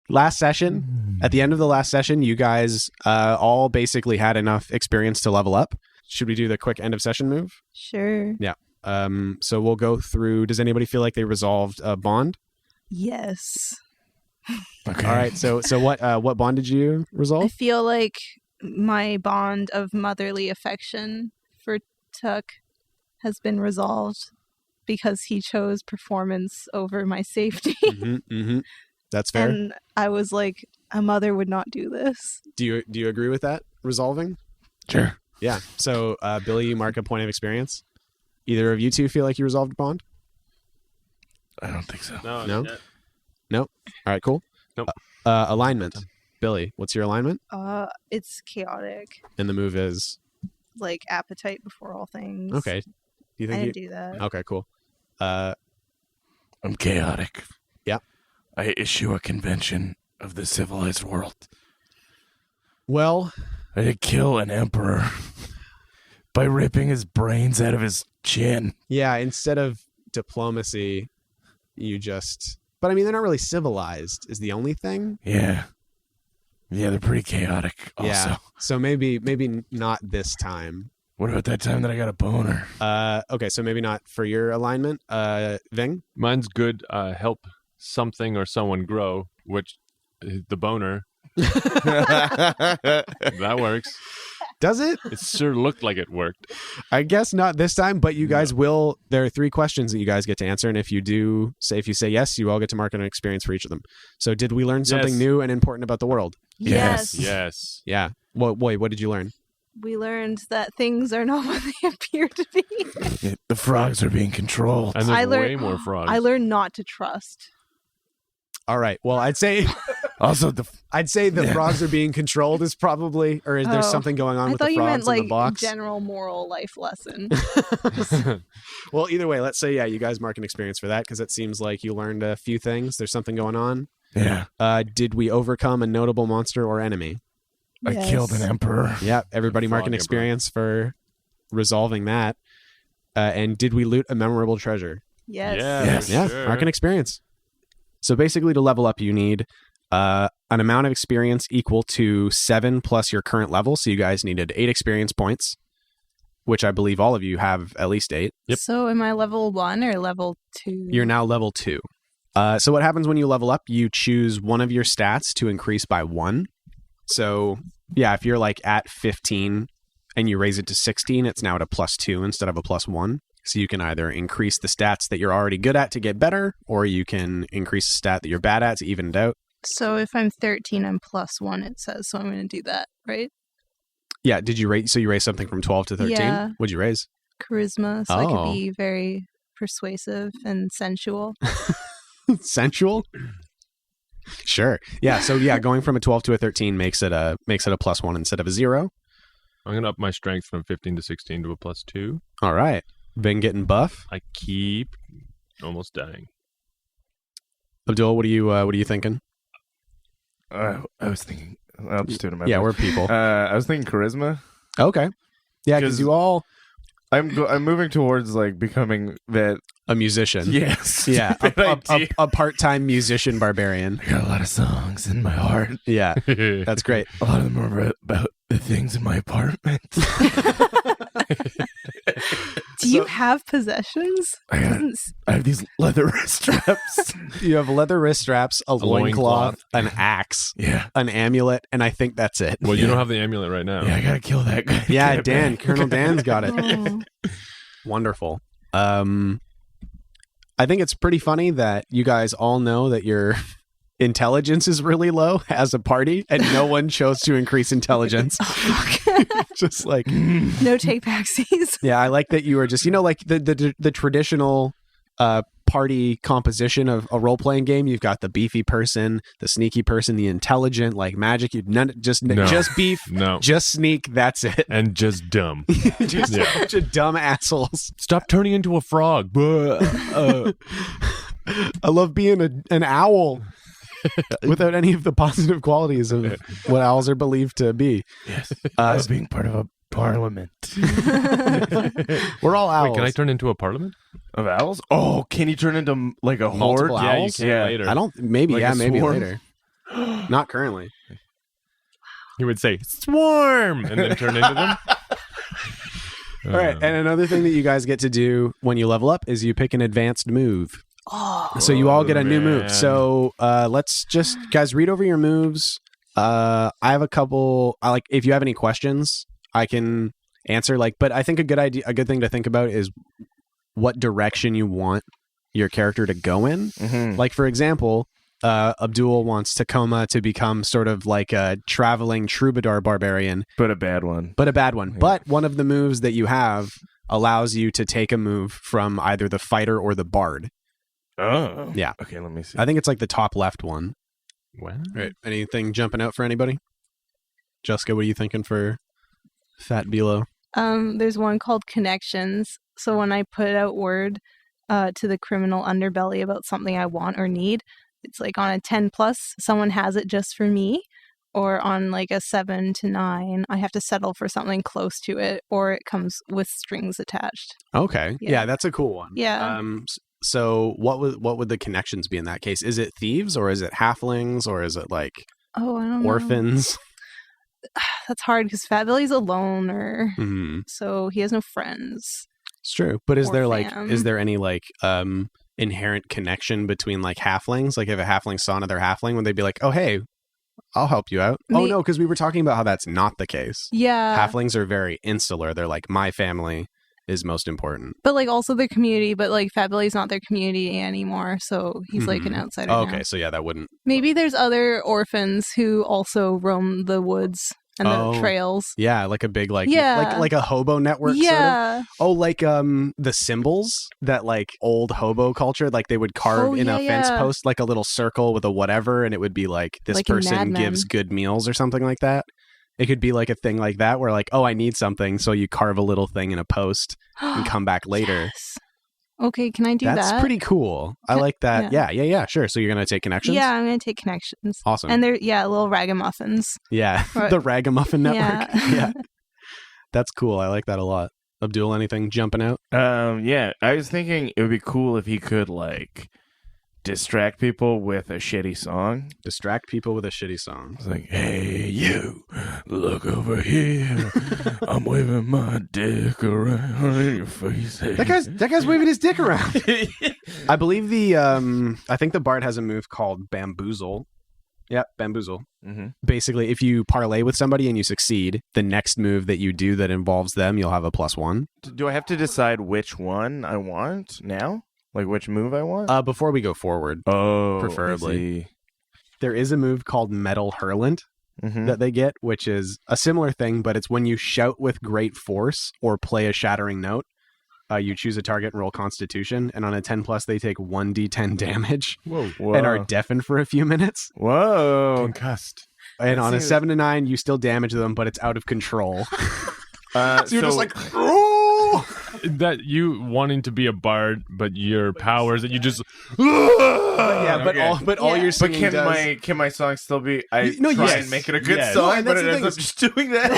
last session, at the end of the last session, you guys all basically had enough experience to level up. Should we do the quick end of session move? Sure. Yeah. So we'll go through. Does anybody feel like they resolved a bond? Yes. Okay. All right. So what bond did you I resolve? feel like my bond of motherly affection for Tuck has been resolved because he chose performance over my safety. That's fair. And I was like, a mother would not do this. Do you agree with that resolving? Sure. Yeah. So Billy, you mark a point of experience. Either of you two feel like you resolved a bond? I don't think so. No? Nope. All right, cool. Nope. Alignment. Billy, what's your alignment? It's chaotic. And the move is? Like appetite before all things. Okay. Do you think I didn't do that. Okay, cool. I'm chaotic. Yeah. I issue a convention of the civilized world. Well, I did kill an emperor by ripping his brains out of his chin. yeah, instead of diplomacy, you just... But I mean, they're not really civilized, is the only thing. Yeah. Yeah, they're preting chaotic also. Yeah. So maybe not this time. What about that time that I got a boner? Okay, so maybe not for your alignment. Ving? Mine's good. Help something or someone grow, which the boner. That works. Does it? It sure looked like it worked. I guess not this time, but you guys will. There are 3 questions that you guys get to answer, and if you say yes, you all get to mark an experience for each of them. So, did we learn something Yes. new and important about the world? Yes. Yes. Yeah. What did you learn? We learned that things are not what they appear to be. Yeah, the frogs are being controlled. And I there's learned- way more frogs. I learned not to trust. All right. Well, I'd say Also, the Yeah. frogs are being controlled is probably, or is there Oh, something going on I with thought the you meant frogs in like the box? general moral life lesson. Well, either way, let's say you guys mark an experience for that because it seems like you learned a few things. There's something going on. yeah, Did we overcome a notable monster or enemy? I killed an emperor. Yeah, everybody mark an Frog experience for resolving that. And did we loot a memorable treasure? Yes. Yes. Yeah, Sure. mark an experience. So basically, to level up, you need an amount of experience equal to 7 plus your current level. So you guys needed 8 experience points, which I believe all of you have at least 8. Yep. So am I level 1 or level 2? You're now level 2. So what happens when you level up? You choose one of your stats to increase by 1. So yeah, if you're like at 15 and you raise it to 16, it's now at a +2 instead of a +1. So you can either increase the stats that you're already good at to get better, or you can increase the stat that you're bad at to even it out. So if I'm 13, I'm +1, it says. So I'm going to do that, right? Yeah, did you raise? So you raised something from 12 to 13? Yeah. What'd you raise? Charisma, so I Oh. could be very persuasive and sensual. Sensual? Sure. Yeah, so yeah, going from a 12 to a 13 makes it a +1 instead of a 0. I'm going to up my strength from 15 to 16 to a +2. All right. Been getting buff. I keep almost dying. Abdul, what are you thinking? I was thinking. I'll just do it in my Yeah, voice. we're people. I was thinking charisma. Okay. Yeah, because 'Cause- you all I'm moving towards like becoming that. a musician. Yes. Yeah, That idea. a part-time musician barbarian. I got a lot of songs in my heart. Yeah, that's great. A lot of them are about the things in my apartment. Do you have possessions? Doesn't I have these leather wrist straps. You have leather wrist straps, a loincloth, an axe, Yeah. an amulet, and I think that's it. Well, you don't have the amulet right now. Yeah, I gotta kill that guy. Yeah, Get it Dan, back. Colonel Dan's got it. Oh. Wonderful. I think it's pretty funny that you guys all know that your intelligence is really low as a party, and no one chose to increase intelligence. Just like, No take backsies. yeah, I like that you were just, like the traditional party composition of a role playing game. You've got the beefy person, the sneaky person, the intelligent, like magic. You just beef, No. just sneak. That's it. And just dumb. Just a bunch of dumb assholes. Stop turning into a frog. I love being an owl without any of the positive qualities of what owls are believed to be. Yes. I was being part of a parliament We're all owls. Wait, can I turn into a parliament? of owls. Oh, can you turn into like a Multiple horde? owls? Yeah, you can later. I don't. Maybe Like yeah. a Maybe swarm? later. Not currently. He would say, "Swarm!" and then turn into them. All right, and another thing that you guys get to do when you level up is you pick an advanced move. Oh. So you all get a new man. move. So let's just, guys, read over your moves. I have a couple. If you have any questions, I can answer. But I think a good thing to think about is what direction you want your character to go in. Mm-hmm. Like, for example, Abdul wants Tacoma to become sort of like a traveling troubadour barbarian, But a bad one. Yeah. But one of the moves that you have allows you to take a move from either the fighter or the bard. Oh. Yeah. Okay, let me see. I think it's like the top left one. What? Right. Anything jumping out for anybody? Jessica, what are you thinking for Fat Bilo? There's one called Connections. So when I put out word to the criminal underbelly about something I want or need, it's like on a 10+, someone has it just for me. Or on like a 7 to 9, I have to settle for something close to it, or it comes with strings attached. Okay. Yeah. Yeah, that's a cool one. Yeah. So what would the connections be in that case? Is it thieves or is it halflings or is it like Oh, I don't know. orphans? That's hard because Fat Billy's a loner, Mm-hmm. so he has no friends. It's true. But is Or there fam. is there any inherent connection between like halflings? Like if a halfling saw another halfling, would they be like, "Oh, hey, I'll help you out"? Oh no, because we were talking about how that's not the case. Yeah. Halflings are very insular. They're like, my family is most important. But like also their community, but like Fat Billy's not their community anymore, so he's like an outsider Oh, now. okay, so yeah, that wouldn't. Maybe there's other orphans who also roam the woods and the trails. Yeah, like a big Yeah. like a hobo network. Sort of. Yeah. Oh, like the symbols that like old hobo culture, like they would carve in a fence post like a little circle with a whatever, and it would be like this Like in Mad person Men. gives good meals or something like that. It could be like a thing like that where like, oh, I need something, so you carve a little thing in a post and come back later. Yes. Okay, can I do that? That's pretty cool. I like that. Yeah, sure. So you're gonna take connections? Yeah, I'm gonna take connections. Awesome. And they're little ragamuffins. Yeah, Right. the Ragamuffin Network. Yeah. Yeah, that's cool. I like that a lot. Abdul, anything jumping out? Yeah, I was thinking it would be cool if he could like distract people with a shitty song. Distract people with a shitty song. It's like, hey, you, look over here. I'm waving my dick around in your face. That guy's waving his dick around. I believe I think the bard has a move called Bamboozle. Yep, Bamboozle. Mm-hmm. Basically, if you parlay with somebody and you succeed, the next move that you do that involves them, you'll have a +1. Do I have to decide which one I want now? Like which move I want? Before we go forward, preferably. There is a move called Metal Hurlant that they get, which is a similar thing, but it's when you shout with great force or play a shattering note. You choose a target and roll Constitution, and on a 10+, they take 1d10 damage and are deafened for a few minutes. Whoa. Concussed. And on a 7 to 9, you still damage them, but it's out of control. So you're just like, oh! That you wanting to be a bard, but your powers that you just all your singing does. Can my song still be? Yes. And make it a good Yes. song, No, and but that's it the ends thing up just doing that.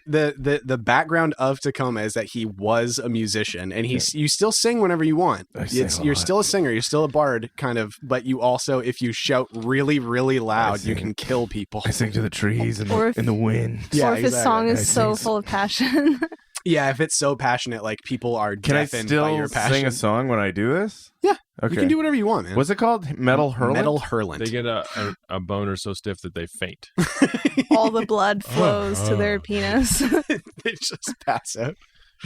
The background of Tacoma is that he was a musician, and you still sing whenever you want. You're still a singer, you're still a bard, kind of, but you also, if you shout really, really loud, you can kill people. I sing to the trees and Or if- in the wind. Yeah, or if his song I is so think full of passion. Yeah, if it's so passionate, like people are Can I deafened by your still passion. sing a song when I do this? Yeah, Okay. you can do whatever you want, man. What's it called? Metal Hurlant? Metal Hurlant. they get a boner so stiff that they faint. All the blood flows to their penis. They just pass out.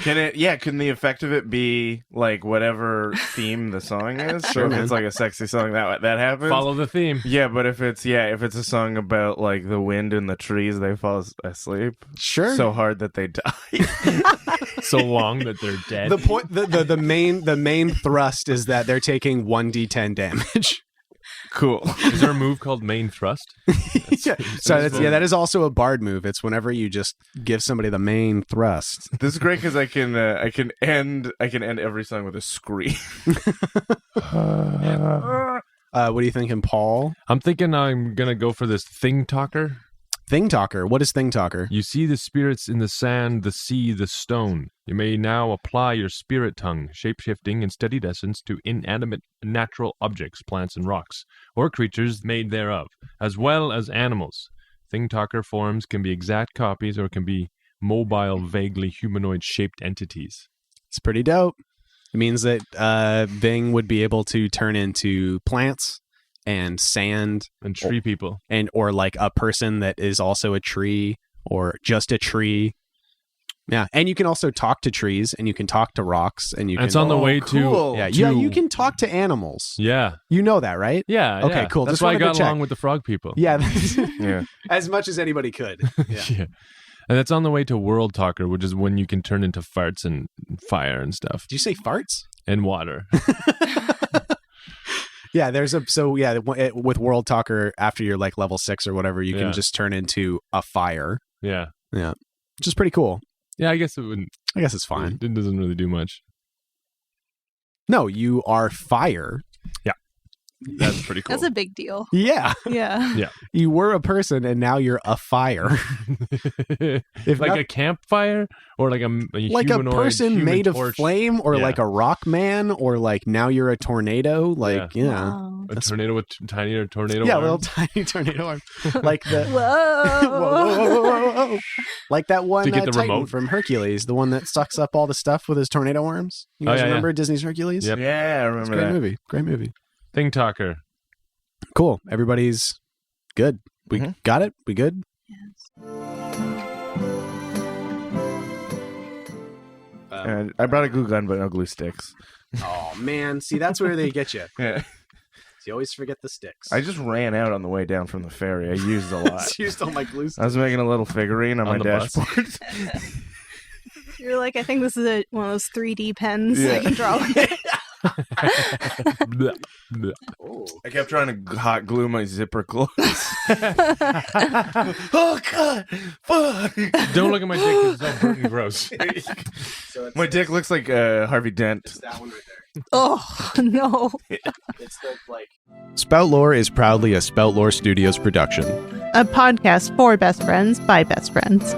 Can the effect of it be like whatever theme the song is? So Sure, if man. it's like a sexy song that happens. Follow the theme. Yeah, but if it's a song about like the wind and the trees, they fall asleep Sure. so hard that they die. So long that they're dead. The point, the main thrust is that they're taking 1d10 damage. Cool. Is there a move called main thrust? Yeah. So that is also a bard move. It's whenever you just give somebody the main thrust. This is great because I can end every song with a scream. What are you thinking, Paul? I'm thinking I'm gonna go for this thing talker. Thing Talker. What is Thing Talker? You see the spirits in the sand, the sea, the stone. You may now apply your spirit tongue, shape-shifting and steadied essence to inanimate natural objects, plants and rocks, or creatures made thereof, as well as animals. Thing Talker forms can be exact copies or can be mobile, vaguely humanoid-shaped entities. It's pretty dope. It means that Thing would be able to turn into plants and sand And tree people. or like a person that is also a tree or just a tree. Yeah, and you can also talk to trees and you can talk to rocks and you And can. it's on the way cool. to... Yeah, to- yeah, you can talk to animals. Yeah. You know that, right? Yeah. Okay, yeah. cool. That's Just why I wanted to got check. along with the frog people. Yeah, Yeah. as much as anybody could. Yeah. Yeah. And that's on the way to World Talker, which is when you can turn into farts and fire and stuff. Did you say farts? And water. Yeah, with World Talker, after you're like level 6 or whatever, you Yeah. can just turn into a fire. Yeah. Yeah, which is pretty cool. Yeah, I guess it wouldn't... I guess it's fine. It doesn't really do much. No, you are fire. That's pretty cool. That's a big deal. Yeah, Yeah. you were a person and now you're a fire. If like not- a campfire or like a like a humanoid person human made of torch? flame, or Yeah. like a rock man, or like now you're a tornado. Like yeah, Wow. A tornado with tinier tornado yeah, arms? little tiny tornado arm, like the. Whoa. Whoa, whoa, whoa, whoa, whoa, whoa. Like that one To get the Titan remote? from Hercules, the one that sucks up all the stuff with his tornado arms. You Oh, guys yeah, remember Disney's Hercules? Yep. Yeah, I It's remember a great that. movie. Great movie. Thing Talker. Cool. Everybody's good. We Mhm. got it. We good. I brought a glue gun, but no glue sticks. Oh man, see that's where they get you. Yeah. You always forget the sticks. I just ran out on the way down from the ferry. I used a lot. used all my glue sticks. I was making a little figurine on my the bus? dashboard. You're like, I think this is one of those 3D pens Yeah. I can draw with. Blech, blech. Oh. I kept trying to hot glue my zipper closed. Oh god! Fuck! Don't look at my dick, it's all burnt and gross. So it's, My dick looks like Harvey Dent. it's that one right there. Oh, no. It's the like. Spout Lore is proudly a Spout Lore Studios production. A podcast for best friends by best friends.